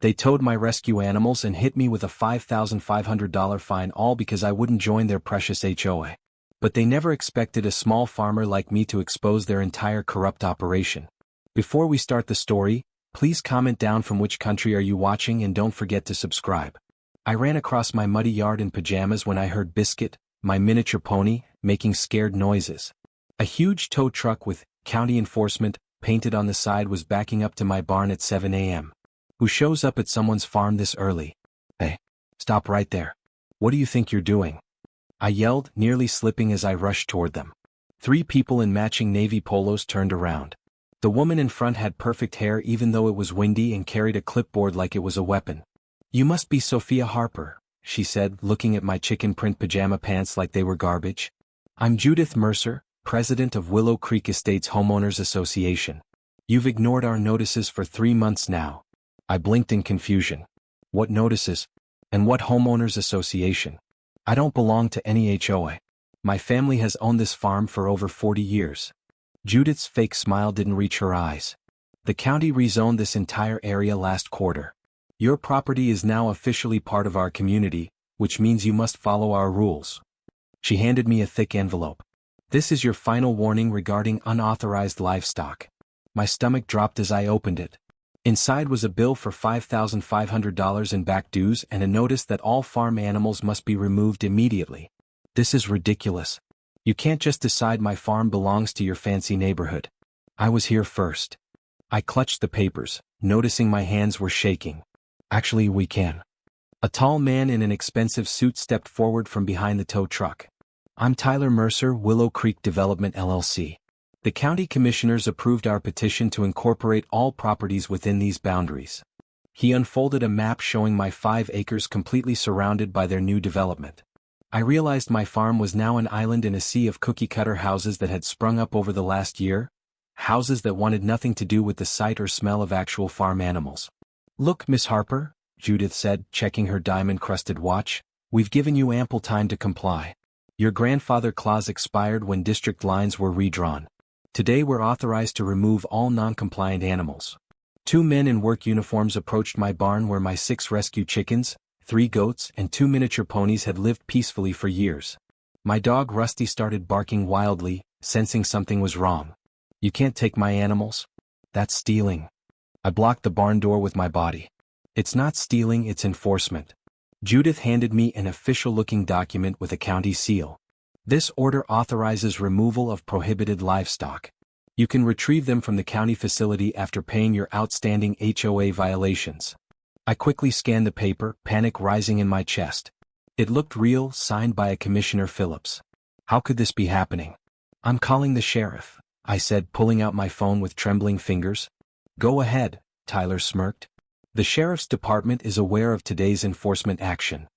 They towed my rescue animals and hit me with a $5,500 fine, all because I wouldn't join their precious HOA. But they never expected a small farmer like me to expose their entire corrupt operation. Before we start the story, please comment down from which country are you watching and don't forget to subscribe. I ran across my muddy yard in pajamas when I heard Biscuit, my miniature pony, making scared noises. A huge tow truck with "County Enforcement" painted on the side was backing up to my barn at 7 a.m. Who shows up at someone's farm this early? Hey, stop right there. What do you think you're doing? I yelled, nearly slipping as I rushed toward them. 3 people in matching navy polos turned around. The woman in front had perfect hair even though it was windy and carried a clipboard like it was a weapon. "You must be Sophia Harper," she said, looking at my chicken print pajama pants like they were garbage. "I'm Judith Mercer, president of Willow Creek Estates Homeowners Association. You've ignored our notices for 3 months now." I blinked in confusion. What notices? And what homeowners association? I don't belong to any HOA. My family has owned this farm for over 40 years. Judith's fake smile didn't reach her eyes. "The county rezoned this entire area last quarter. Your property is now officially part of our community, which means you must follow our rules." She handed me a thick envelope. "This is your final warning regarding unauthorized livestock." My stomach dropped as I opened it. Inside was a bill for $5,500 in back dues and a notice that all farm animals must be removed immediately. This is ridiculous. You can't just decide my farm belongs to your fancy neighborhood. I was here first. I clutched the papers, noticing my hands were shaking. "Actually, we can." A tall man in an expensive suit stepped forward from behind the tow truck. "I'm Tyler Mercer, Willow Creek Development LLC. The county commissioners approved our petition to incorporate all properties within these boundaries." He unfolded a map showing my 5 acres completely surrounded by their new development. I realized my farm was now an island in a sea of cookie-cutter houses that had sprung up over the last year, houses that wanted nothing to do with the sight or smell of actual farm animals. "Look, Miss Harper," Judith said, checking her diamond-crusted watch, "we've given you ample time to comply. Your grandfather clause expired when district lines were redrawn. Today we're authorized to remove all non-compliant animals." 2 men in work uniforms approached my barn where my 6 rescue chickens, 3 goats, and 2 miniature ponies had lived peacefully for years. My dog Rusty started barking wildly, sensing something was wrong. "You can't take my animals. That's stealing." I blocked the barn door with my body. "It's not stealing, it's enforcement." Judith handed me an official-looking document with a county seal. "This order authorizes removal of prohibited livestock. You can retrieve them from the county facility after paying your outstanding HOA violations." I quickly scanned the paper, panic rising in my chest. It looked real, signed by a Commissioner Phillips. How could this be happening? "I'm calling the sheriff," I said, pulling out my phone with trembling fingers. "Go ahead," Tyler smirked. "The sheriff's department is aware of today's enforcement action."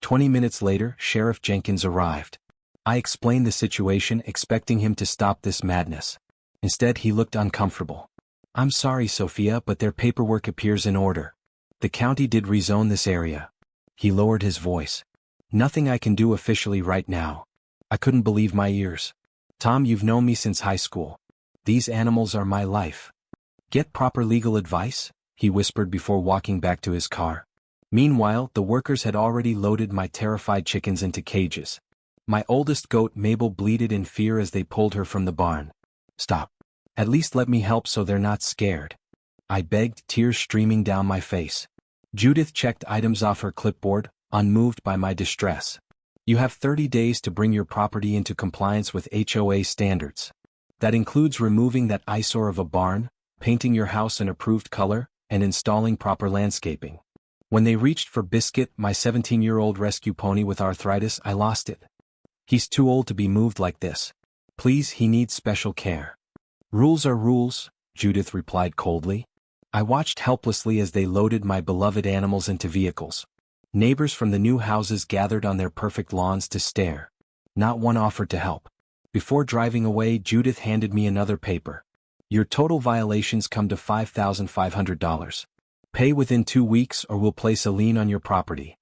20 minutes later, Sheriff Jenkins arrived. I explained the situation, expecting him to stop this madness. Instead, he looked uncomfortable. "I'm sorry, Sophia, but their paperwork appears in order. The county did rezone this area." He lowered his voice. "Nothing I can do officially right now." I couldn't believe my ears. "Tom, you've known me since high school. These animals are my life." "Get proper legal advice," he whispered before walking back to his car. Meanwhile, the workers had already loaded my terrified chickens into cages. My oldest goat Mabel bleated in fear as they pulled her from the barn. "Stop. At least let me help so they're not scared," I begged, tears streaming down my face. Judith checked items off her clipboard, unmoved by my distress. "You have 30 days to bring your property into compliance with HOA standards. That includes removing that eyesore of a barn, painting your house an approved color, and installing proper landscaping." When they reached for Biscuit, my 17-year-old rescue pony with arthritis, I lost it. "He's too old to be moved like this. Please, he needs special care." "Rules are rules," Judith replied coldly. I watched helplessly as they loaded my beloved animals into vehicles. Neighbors from the new houses gathered on their perfect lawns to stare. Not one offered to help. Before driving away, Judith handed me another paper. "Your total violations come to $5,500. Pay within 2 weeks or we'll place a lien on your property."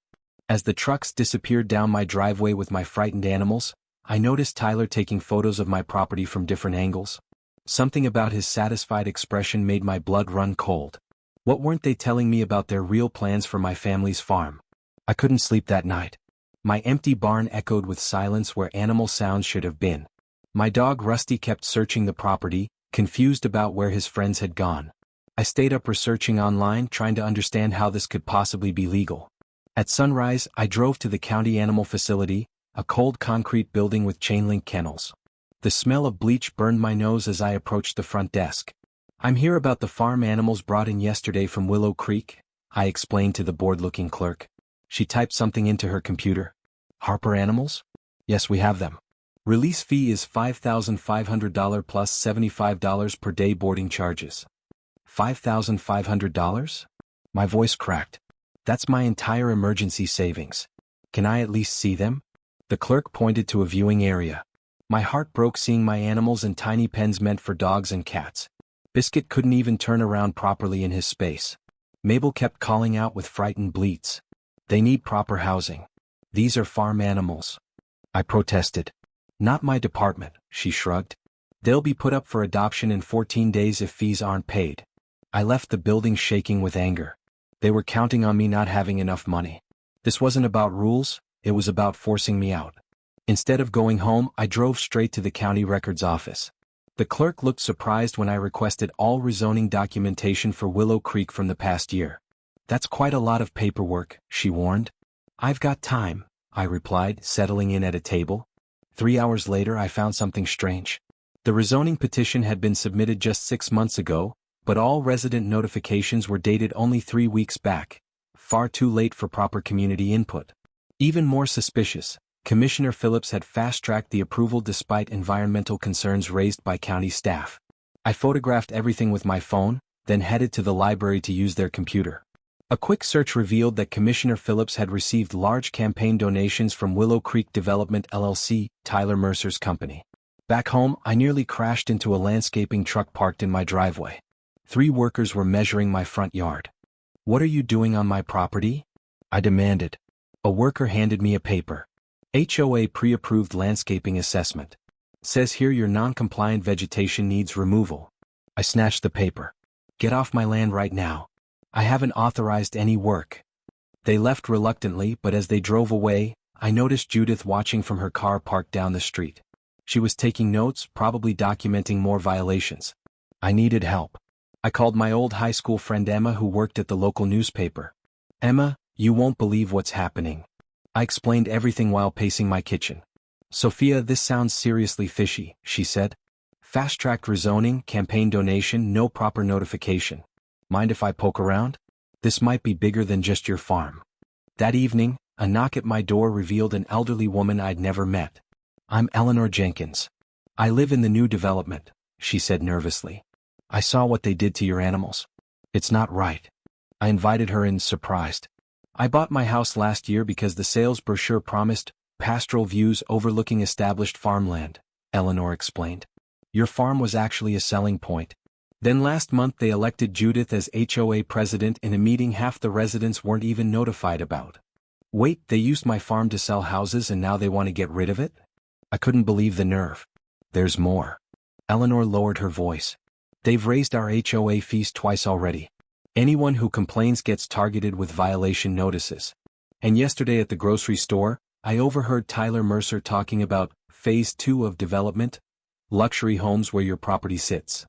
As the trucks disappeared down my driveway with my frightened animals, I noticed Tyler taking photos of my property from different angles. Something about his satisfied expression made my blood run cold. What weren't they telling me about their real plans for my family's farm? I couldn't sleep that night. My empty barn echoed with silence where animal sounds should have been. My dog Rusty kept searching the property, confused about where his friends had gone. I stayed up researching online, trying to understand how this could possibly be legal. At sunrise, I drove to the county animal facility, a cold concrete building with chain-link kennels. The smell of bleach burned my nose as I approached the front desk. "I'm here about the farm animals brought in yesterday from Willow Creek," I explained to the bored-looking clerk. She typed something into her computer. "Harper animals? Yes, we have them. Release fee is $5,500 plus $75 per day boarding charges." $5,500? My voice cracked. That's my entire emergency savings. Can I at least see them? The clerk pointed to a viewing area. My heart broke seeing my animals in tiny pens meant for dogs and cats. Biscuit couldn't even turn around properly in his space. Mabel kept calling out with frightened bleats. "They need proper housing. These are farm animals." I protested. "Not my department," she shrugged. "They'll be put up for adoption in 14 days if fees aren't paid." I left the building shaking with anger. They were counting on me not having enough money. This wasn't about rules, it was about forcing me out. Instead of going home, I drove straight to the county records office. The clerk looked surprised when I requested all rezoning documentation for Willow Creek from the past year. "That's quite a lot of paperwork," she warned. "I've got time," I replied, settling in at a table. 3 hours later I found something strange. The rezoning petition had been submitted just 6 months ago, but all resident notifications were dated only 3 weeks back, far too late for proper community input. Even more suspicious, Commissioner Phillips had fast-tracked the approval despite environmental concerns raised by county staff. I photographed everything with my phone, then headed to the library to use their computer. A quick search revealed that Commissioner Phillips had received large campaign donations from Willow Creek Development LLC, Tyler Mercer's company. Back home, I nearly crashed into a landscaping truck parked in my driveway. 3 workers were measuring my front yard. "What are you doing on my property?" I demanded. A worker handed me a paper. "HOA pre-approved landscaping assessment. Says here your non-compliant vegetation needs removal." I snatched the paper. "Get off my land right now. I haven't authorized any work." They left reluctantly, but as they drove away, I noticed Judith watching from her car parked down the street. She was taking notes, probably documenting more violations. I needed help. I called my old high school friend Emma, who worked at the local newspaper. "Emma, you won't believe what's happening." I explained everything while pacing my kitchen. "Sophia, this sounds seriously fishy," she said. "Fast-tracked rezoning, campaign donation, no proper notification. Mind if I poke around? This might be bigger than just your farm." That evening, a knock at my door revealed an elderly woman I'd never met. "I'm Eleanor Jenkins. I live in the new development," she said nervously. "I saw what they did to your animals. It's not right." I invited her in, surprised. "I bought my house last year because the sales brochure promised pastoral views overlooking established farmland," Eleanor explained. "Your farm was actually a selling point. Then last month they elected Judith as HOA president in a meeting half the residents weren't even notified about. Wait, they used my farm to sell houses and now they want to get rid of it?" I couldn't believe the nerve. "There's more." Eleanor lowered her voice. "They've raised our HOA fees twice already. Anyone who complains gets targeted with violation notices. And yesterday at the grocery store, I overheard Tyler Mercer talking about Phase 2 of development, luxury homes where your property sits."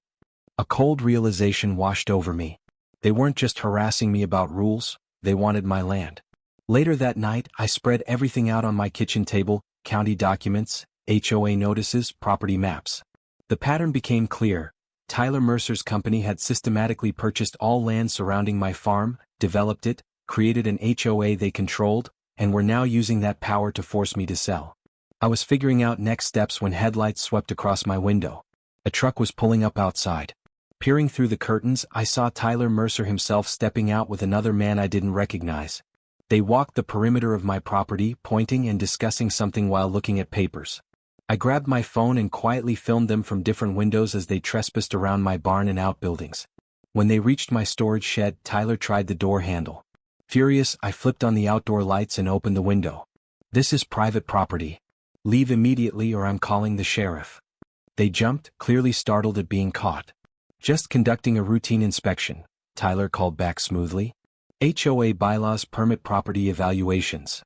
A cold realization washed over me. They weren't just harassing me about rules, they wanted my land. Later that night, I spread everything out on my kitchen table: county documents, HOA notices, property maps. The pattern became clear. Tyler Mercer's company had systematically purchased all land surrounding my farm, developed it, created an HOA they controlled, and were now using that power to force me to sell. I was figuring out next steps when headlights swept across my window. A truck was pulling up outside. Peering through the curtains, I saw Tyler Mercer himself stepping out with another man I didn't recognize. They walked the perimeter of my property, pointing and discussing something while looking at papers. I grabbed my phone and quietly filmed them from different windows as they trespassed around my barn and outbuildings. When they reached my storage shed, Tyler tried the door handle. Furious, I flipped on the outdoor lights and opened the window. "This is private property. Leave immediately or I'm calling the sheriff." They jumped, clearly startled at being caught. "Just conducting a routine inspection," Tyler called back smoothly. HOA bylaws permit property evaluations.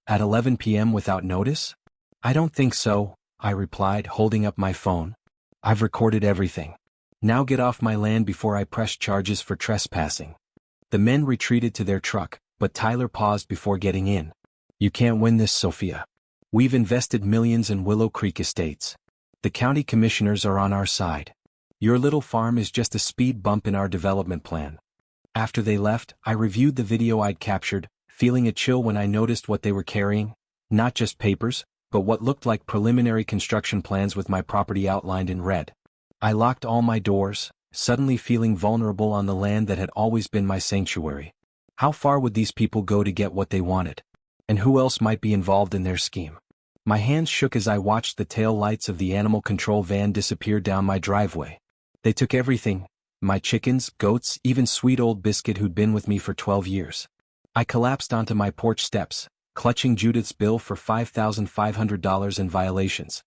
At 11 p.m. without notice? I don't think so, I replied, holding up my phone. I've recorded everything. Now get off my land before I press charges for trespassing. The men retreated to their truck, but Tyler paused before getting in. You can't win this, Sophia. We've invested millions in Willow Creek Estates. The county commissioners are on our side. Your little farm is just a speed bump in our development plan. After they left, I reviewed the video I'd captured, feeling a chill when I noticed what they were carrying. Not just papers, but what looked like preliminary construction plans with my property outlined in red. I locked all my doors, suddenly feeling vulnerable on the land that had always been my sanctuary. How far would these people go to get what they wanted? And who else might be involved in their scheme? My hands shook as I watched the tail lights of the animal control van disappear down my driveway. They took everything, my chickens, goats, even sweet old Biscuit who'd been with me for 12 years. I collapsed onto my porch steps, clutching Judith's bill for $5,500 in violations.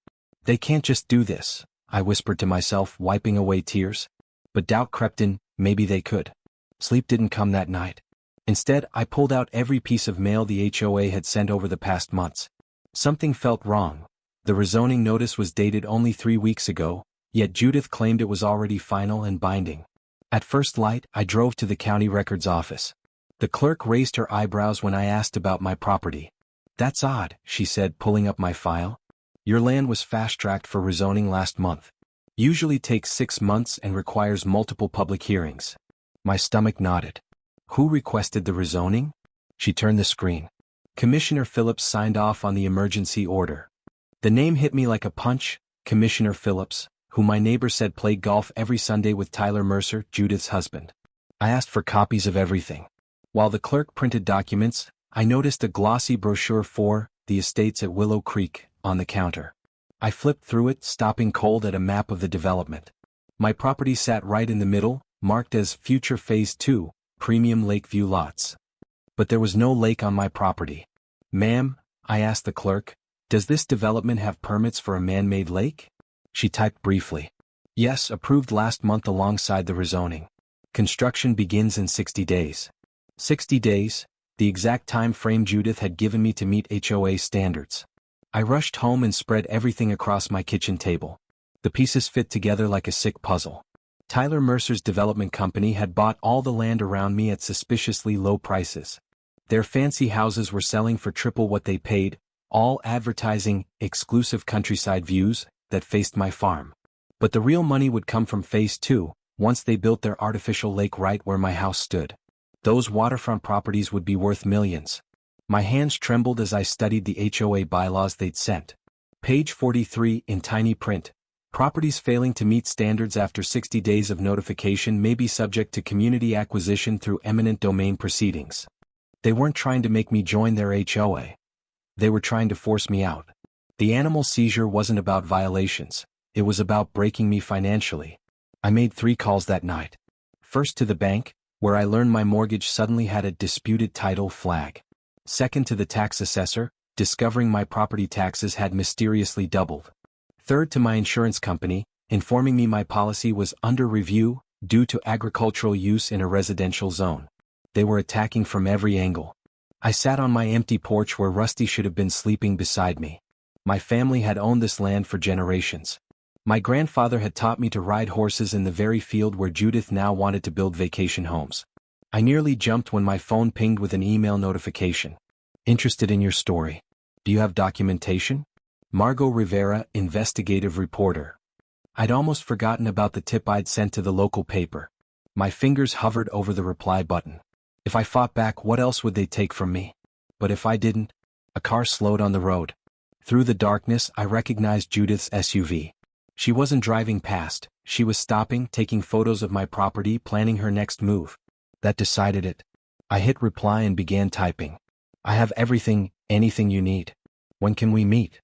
They can't just do this, I whispered to myself, wiping away tears. But doubt crept in, maybe they could. Sleep didn't come that night. Instead, I pulled out every piece of mail the HOA had sent over the past months. Something felt wrong. The rezoning notice was dated only 3 weeks ago, yet Judith claimed it was already final and binding. At first light, I drove to the county records office. The clerk raised her eyebrows when I asked about my property. That's odd, she said, pulling up my file. Your land was fast-tracked for rezoning last month. Usually takes 6 months and requires multiple public hearings. My stomach nodded. Who requested the rezoning? She turned the screen. Commissioner Phillips signed off on the emergency order. The name hit me like a punch. Commissioner Phillips, who my neighbor said played golf every Sunday with Tyler Mercer, Judith's husband. I asked for copies of everything. While the clerk printed documents, I noticed a glossy brochure for the estates at Willow Creek on the counter. I flipped through it, stopping cold at a map of the development. My property sat right in the middle, marked as Future Phase 2, Premium Lakeview Lots. But there was no lake on my property. Ma'am, I asked the clerk, does this development have permits for a man-made lake? She typed briefly. Yes, approved last month alongside the rezoning. Construction begins in 60 days. 60 days, the exact time frame Judith had given me to meet HOA standards. I rushed home and spread everything across my kitchen table. The pieces fit together like a sick puzzle. Tyler Mercer's development company had bought all the land around me at suspiciously low prices. Their fancy houses were selling for triple what they paid, all advertising exclusive countryside views that faced my farm. But the real money would come from Phase 2, once they built their artificial lake right where my house stood. Those waterfront properties would be worth millions. My hands trembled as I studied the HOA bylaws they'd sent. Page 43 in tiny print. Properties failing to meet standards after 60 days of notification may be subject to community acquisition through eminent domain proceedings. They weren't trying to make me join their HOA. They were trying to force me out. The animal seizure wasn't about violations. It was about breaking me financially. I made 3 calls that night. First to the bank, where I learned my mortgage suddenly had a disputed title flag. Second to the tax assessor, discovering my property taxes had mysteriously doubled. Third to my insurance company, informing me my policy was under review due to agricultural use in a residential zone. They were attacking from every angle. I sat on my empty porch where Rusty should have been sleeping beside me. My family had owned this land for generations. My grandfather had taught me to ride horses in the very field where Judith now wanted to build vacation homes. I nearly jumped when my phone pinged with an email notification. Interested in your story. Do you have documentation? Margot Rivera, investigative reporter. I'd almost forgotten about the tip I'd sent to the local paper. My fingers hovered over the reply button. If I fought back, what else would they take from me? But if I didn't? A car slowed on the road. Through the darkness, I recognized Judith's SUV. She wasn't driving past, she was stopping, taking photos of my property, planning her next move. That decided it. I hit reply and began typing. I have everything, anything you need. When can we meet?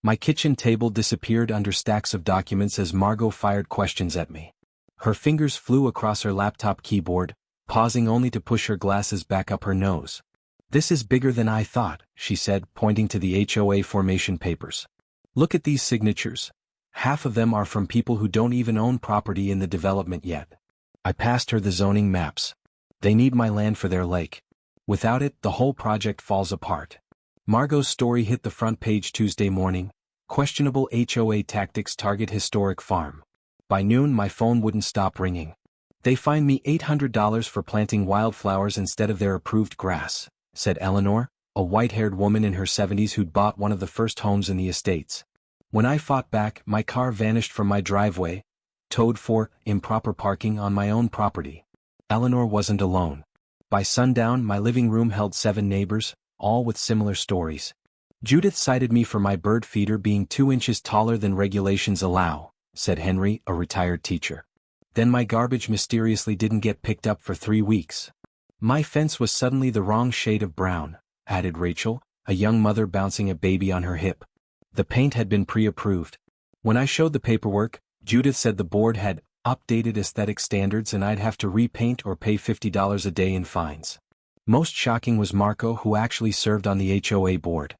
My kitchen table disappeared under stacks of documents as Margot fired questions at me. Her fingers flew across her laptop keyboard, pausing only to push her glasses back up her nose. This is bigger than I thought, she said, pointing to the HOA formation papers. Look at these signatures. Half of them are from people who don't even own property in the development yet. I passed her the zoning maps. They need my land for their lake. Without it, the whole project falls apart. Margot's story hit the front page Tuesday morning. Questionable HOA tactics target historic farm. By noon, my phone wouldn't stop ringing. They fined me $800 for planting wildflowers instead of their approved grass, said Eleanor, a white-haired woman in her 70s who'd bought one of the first homes in the estates. When I fought back, my car vanished from my driveway, towed for improper parking on my own property. Eleanor wasn't alone. By sundown, my living room held 7 neighbors, all with similar stories. Judith cited me for my bird feeder being 2 inches taller than regulations allow, said Henry, a retired teacher. Then my garbage mysteriously didn't get picked up for 3 weeks. My fence was suddenly the wrong shade of brown, added Rachel, a young mother bouncing a baby on her hip. The paint had been pre-approved. When I showed the paperwork, Judith said the board had updated aesthetic standards and I'd have to repaint or pay $50 a day in fines. Most shocking was Marco, who actually served on the HOA board.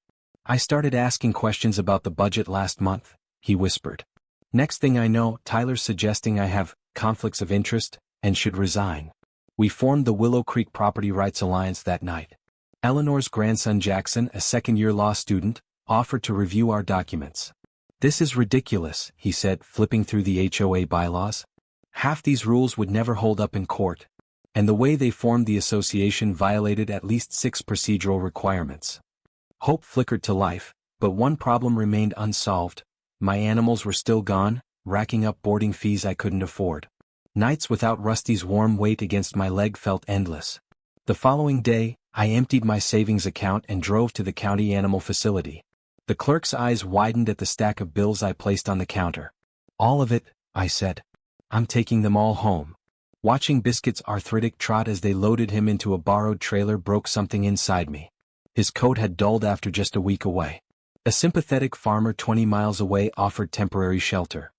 I started asking questions about the budget last month, he whispered. Next thing I know, Tyler's suggesting I have conflicts of interest and should resign. We formed the Willow Creek Property Rights Alliance that night. Eleanor's grandson Jackson, a second-year law student, offered to review our documents. This is ridiculous, he said, flipping through the HOA bylaws. Half these rules would never hold up in court. And the way they formed the association violated at least 6 procedural requirements. Hope flickered to life, but one problem remained unsolved. My animals were still gone, racking up boarding fees I couldn't afford. Nights without Rusty's warm weight against my leg felt endless. The following day, I emptied my savings account and drove to the county animal facility. The clerk's eyes widened at the stack of bills I placed on the counter. All of it, I said. I'm taking them all home. Watching Biscuit's arthritic trot as they loaded him into a borrowed trailer broke something inside me. His coat had dulled after just a week away. A sympathetic farmer 20 miles away offered temporary shelter.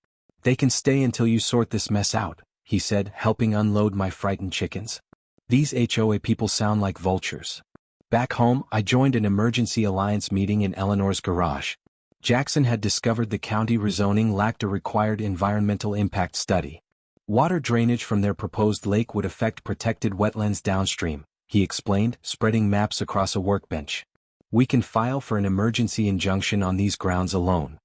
They can stay until you sort this mess out, he said, helping unload my frightened chickens. These HOA people sound like vultures. Back home, I joined an emergency alliance meeting in Eleanor's garage. Jackson had discovered the county rezoning lacked a required environmental impact study. Water drainage from their proposed lake would affect protected wetlands downstream, he explained, spreading maps across a workbench. We can file for an emergency injunction on these grounds alone.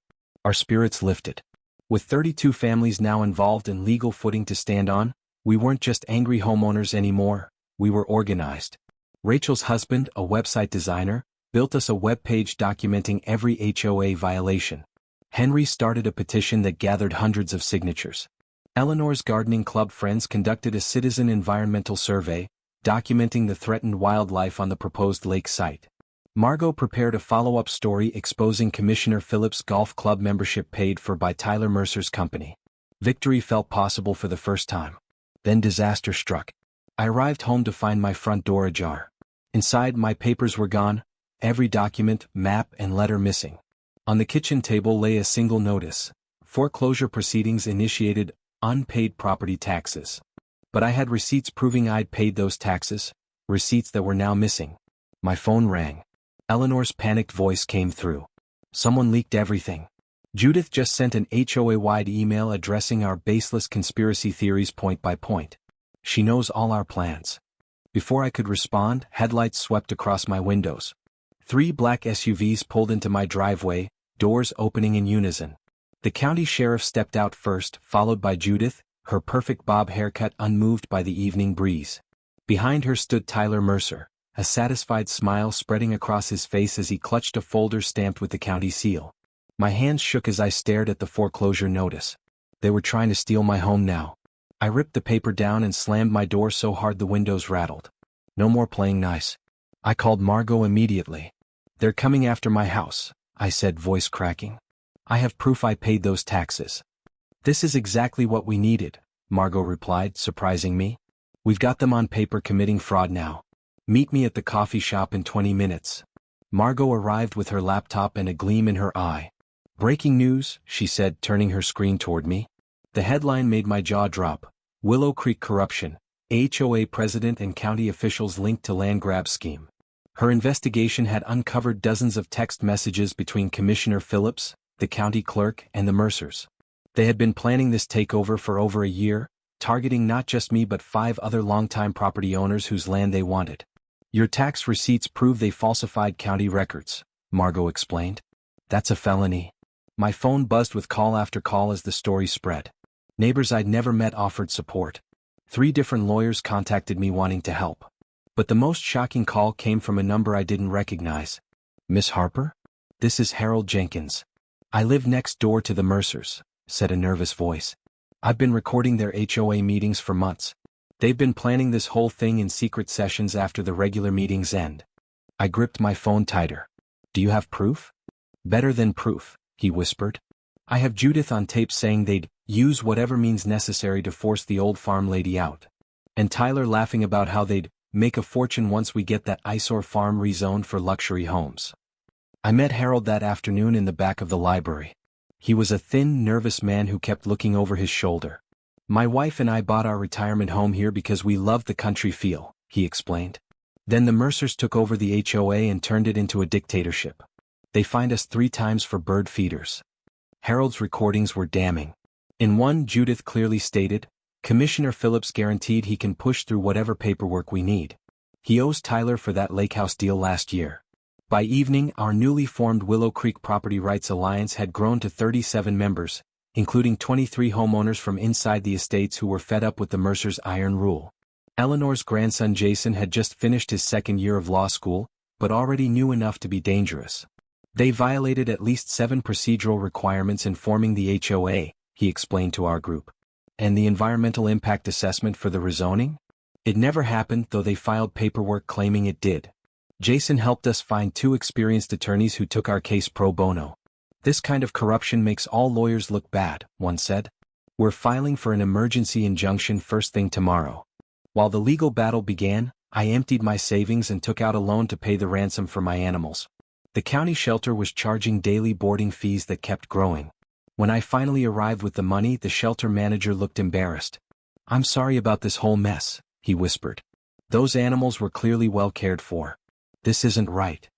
Our spirits lifted. With 32 families now involved and legal footing to stand on, we weren't just angry homeowners anymore, we were organized. Rachel's husband, a website designer, built us a webpage documenting every HOA violation. Henry started a petition that gathered hundreds of signatures. Eleanor's gardening club friends conducted a citizen environmental survey, documenting the threatened wildlife on the proposed lake site. Margot prepared a follow-up story exposing Commissioner Phillips' golf club membership paid for by Tyler Mercer's company. Victory felt possible for the first time. Then disaster struck. I arrived home to find my front door ajar. Inside, my papers were gone, every document, map, and letter missing. On the kitchen table lay a single notice: foreclosure proceedings initiated, unpaid property taxes. But I had receipts proving I'd paid those taxes, receipts that were now missing. My phone rang. Eleanor's panicked voice came through. Someone leaked everything. Judith just sent an HOA-wide email addressing our baseless conspiracy theories point by point. She knows all our plans. Before I could respond, headlights swept across my windows. 3 black SUVs pulled into my driveway, doors opening in unison. The county sheriff stepped out first, followed by Judith, her perfect bob haircut unmoved by the evening breeze. Behind her stood Tyler Mercer, a satisfied smile spreading across his face as he clutched a folder stamped with the county seal. My hands shook as I stared at the foreclosure notice. They were trying to steal my home now. I ripped the paper down and slammed my door so hard the windows rattled. No more playing nice. I called Margot immediately. They're coming after my house, I said, voice cracking. I have proof I paid those taxes. This is exactly what we needed, Margot replied, surprising me. We've got them on paper committing fraud now. Meet me at the coffee shop in 20 minutes. Margot arrived with her laptop and a gleam in her eye. Breaking news, she said, turning her screen toward me. The headline made my jaw drop. Willow Creek corruption. HOA president and county officials linked to land grab scheme. Her investigation had uncovered dozens of text messages between Commissioner Phillips, the county clerk, and the Mercers. They had been planning this takeover for over a year, targeting not just me but 5 other longtime property owners whose land they wanted. Your tax receipts prove they falsified county records, Margot explained. That's a felony. My phone buzzed with call after call as the story spread. Neighbors I'd never met offered support. 3 different lawyers contacted me wanting to help. But the most shocking call came from a number I didn't recognize. Miss Harper? This is Harold Jenkins. I live next door to the Mercers, said a nervous voice. I've been recording their HOA meetings for months. They've been planning this whole thing in secret sessions after the regular meetings end. I gripped my phone tighter. Do you have proof? Better than proof, he whispered. I have Judith on tape saying they'd use whatever means necessary to force the old farm lady out. And Tyler laughing about how they'd make a fortune once we get that eyesore farm rezoned for luxury homes. I met Harold that afternoon in the back of the library. He was a thin, nervous man who kept looking over his shoulder. My wife and I bought our retirement home here because we loved the country feel, he explained. Then the Mercers took over the HOA and turned it into a dictatorship. They fined us 3 times for bird feeders. Harold's recordings were damning. In one, Judith clearly stated, Commissioner Phillips guaranteed he can push through whatever paperwork we need. He owes Tyler for that lake house deal last year. By evening, our newly formed Willow Creek Property Rights Alliance had grown to 37 members, including 23 homeowners from inside the estates who were fed up with the Mercers' iron rule. Eleanor's grandson Jason had just finished his 2nd year of law school, but already knew enough to be dangerous. They violated at least 7 procedural requirements in forming the HOA, he explained to our group. And the environmental impact assessment for the rezoning? It never happened, though they filed paperwork claiming it did. Jason helped us find 2 experienced attorneys who took our case pro bono. This kind of corruption makes all lawyers look bad, one said. We're filing for an emergency injunction first thing tomorrow. While the legal battle began, I emptied my savings and took out a loan to pay the ransom for my animals. The county shelter was charging daily boarding fees that kept growing. When I finally arrived with the money, the shelter manager looked embarrassed. I'm sorry about this whole mess, he whispered. Those animals were clearly well cared for. This isn't right.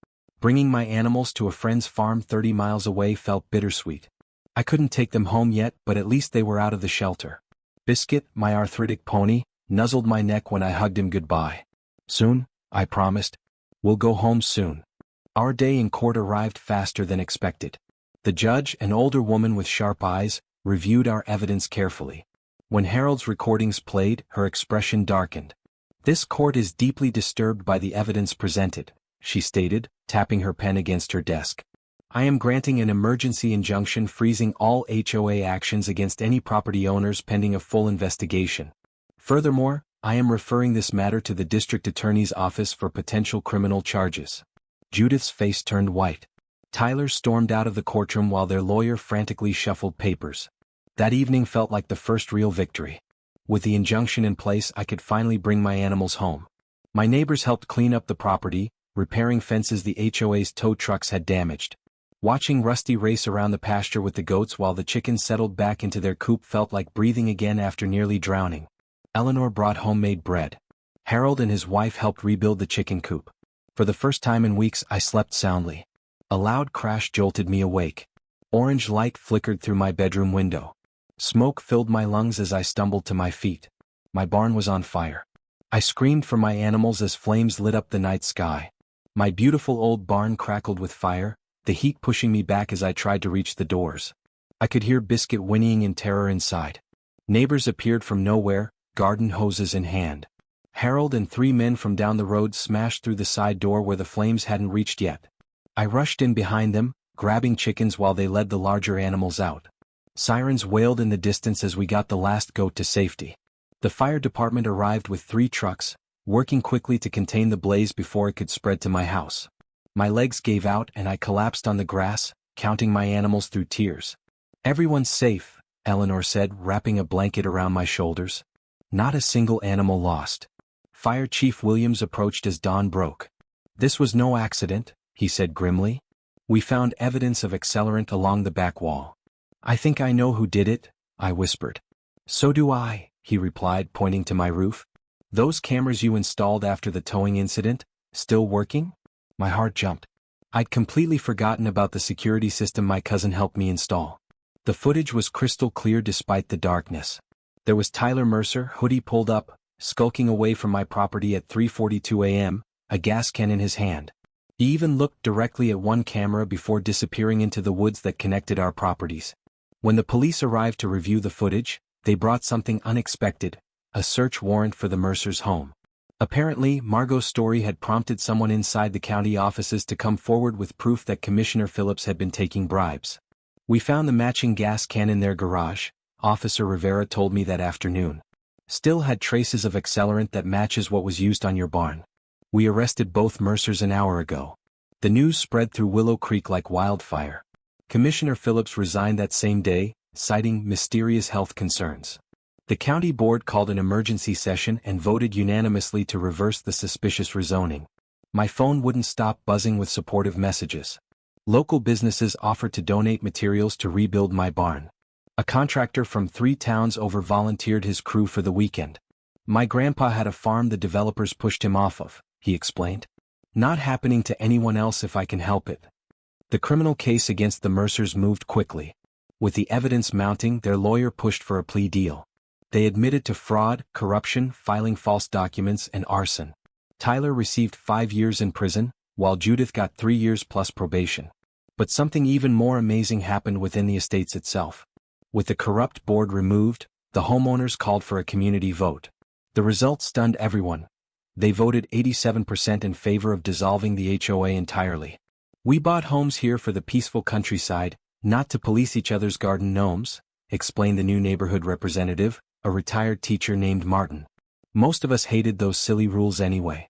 Bringing my animals to a friend's farm 30 miles away felt bittersweet. I couldn't take them home yet, but at least they were out of the shelter. Biscuit, my arthritic pony, nuzzled my neck when I hugged him goodbye. Soon, I promised. We'll go home soon. Our day in court arrived faster than expected. The judge, an older woman with sharp eyes, reviewed our evidence carefully. When Harold's recordings played, her expression darkened. This court is deeply disturbed by the evidence presented, she stated, tapping her pen against her desk. I am granting an emergency injunction freezing all HOA actions against any property owners pending a full investigation. Furthermore, I am referring this matter to the district attorney's office for potential criminal charges. Judith's face turned white. Tyler stormed out of the courtroom while their lawyer frantically shuffled papers. That evening felt like the first real victory. With the injunction in place, I could finally bring my animals home. My neighbors helped clean up the property, repairing fences the HOA's tow trucks had damaged. Watching Rusty race around the pasture with the goats while the chickens settled back into their coop felt like breathing again after nearly drowning. Eleanor brought homemade bread. Harold and his wife helped rebuild the chicken coop. For the first time in weeks, I slept soundly. A loud crash jolted me awake. Orange light flickered through my bedroom window. Smoke filled my lungs as I stumbled to my feet. My barn was on fire. I screamed for my animals as flames lit up the night sky. My beautiful old barn crackled with fire, the heat pushing me back as I tried to reach the doors. I could hear Biscuit whinnying in terror inside. Neighbors appeared from nowhere, garden hoses in hand. Harold and 3 men from down the road smashed through the side door where the flames hadn't reached yet. I rushed in behind them, grabbing chickens while they led the larger animals out. Sirens wailed in the distance as we got the last goat to safety. The fire department arrived with 3 trucks, working quickly to contain the blaze before it could spread to my house. My legs gave out and I collapsed on the grass, counting my animals through tears. Everyone's safe, Eleanor said, wrapping a blanket around my shoulders. Not a single animal lost. Fire Chief Williams approached as dawn broke. This was no accident, he said grimly. We found evidence of accelerant along the back wall. I think I know who did it, I whispered. So do I, he replied, pointing to my roof. Those cameras you installed after the towing incident, still working? My heart jumped. I'd completely forgotten about the security system my cousin helped me install. The footage was crystal clear despite the darkness. There was Tyler Mercer, hoodie pulled up, skulking away from my property at 3:42 a.m., a gas can in his hand. He even looked directly at one camera before disappearing into the woods that connected our properties. When the police arrived to review the footage, they brought something unexpected, a search warrant for the Mercers' home. Apparently, Margot's story had prompted someone inside the county offices to come forward with proof that Commissioner Phillips had been taking bribes. We found the matching gas can in their garage, Officer Rivera told me that afternoon. Still had traces of accelerant that matches what was used on your barn. We arrested both Mercers an hour ago. The news spread through Willow Creek like wildfire. Commissioner Phillips resigned that same day, citing mysterious health concerns. The county board called an emergency session and voted unanimously to reverse the suspicious rezoning. My phone wouldn't stop buzzing with supportive messages. Local businesses offered to donate materials to rebuild my barn. A contractor from 3 towns over volunteered his crew for the weekend. My grandpa had a farm the developers pushed him off of, he explained. Not happening to anyone else if I can help it. The criminal case against the Mercers moved quickly. With the evidence mounting, their lawyer pushed for a plea deal. They admitted to fraud, corruption, filing false documents, and arson. Tyler received 5 years in prison, while Judith got 3 years plus probation. But something even more amazing happened within the estates itself. With the corrupt board removed, the homeowners called for a community vote. The result stunned everyone. They voted 87% in favor of dissolving the HOA entirely. We bought homes here for the peaceful countryside, not to police each other's garden gnomes, explained the new neighborhood representative, a retired teacher named Martin. Most of us hated those silly rules anyway.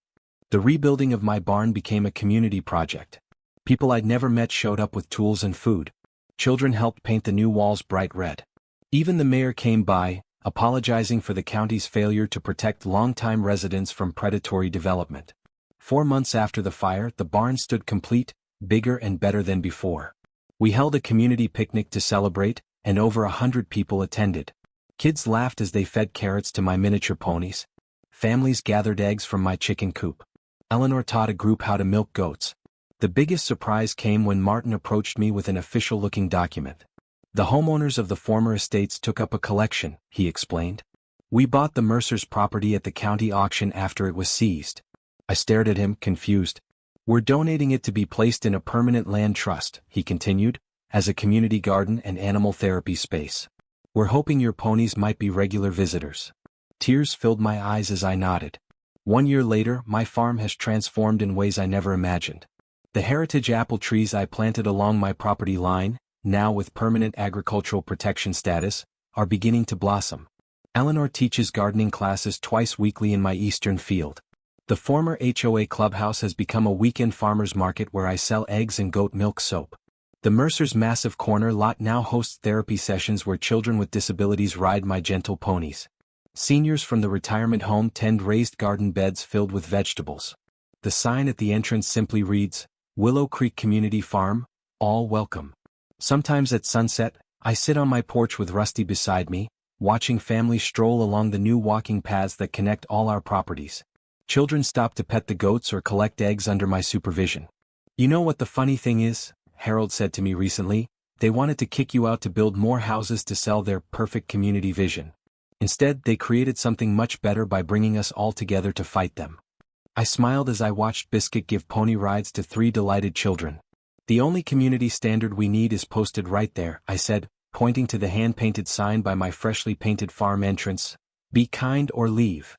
The rebuilding of my barn became a community project. People I'd never met showed up with tools and food. Children helped paint the new walls bright red. Even the mayor came by, apologizing for the county's failure to protect longtime residents from predatory development. 4 months after the fire, the barn stood complete, bigger and better than before. We held a community picnic to celebrate, and over 100 people attended. Kids laughed as they fed carrots to my miniature ponies. Families gathered eggs from my chicken coop. Eleanor taught a group how to milk goats. The biggest surprise came when Martin approached me with an official-looking document. The homeowners of the former estates took up a collection, he explained. We bought the Mercers' property at the county auction after it was seized. I stared at him, confused. We're donating it to be placed in a permanent land trust, he continued, as a community garden and animal therapy space. We're hoping your ponies might be regular visitors. Tears filled my eyes as I nodded. 1 year later, my farm has transformed in ways I never imagined. The heritage apple trees I planted along my property line, now with permanent agricultural protection status, are beginning to blossom. Eleanor teaches gardening classes twice weekly in my eastern field. The former HOA clubhouse has become a weekend farmers market where I sell eggs and goat milk soap. The Mercers' massive corner lot now hosts therapy sessions where children with disabilities ride my gentle ponies. Seniors from the retirement home tend raised garden beds filled with vegetables. The sign at the entrance simply reads, Willow Creek Community Farm, all welcome. Sometimes at sunset, I sit on my porch with Rusty beside me, watching families stroll along the new walking paths that connect all our properties. Children stop to pet the goats or collect eggs under my supervision. You know what the funny thing is? Harold said to me recently, they wanted to kick you out to build more houses to sell their perfect community vision. Instead, they created something much better by bringing us all together to fight them. I smiled as I watched Biscuit give pony rides to 3 delighted children. The only community standard we need is posted right there, I said, pointing to the hand-painted sign by my freshly painted farm entrance. Be kind or leave.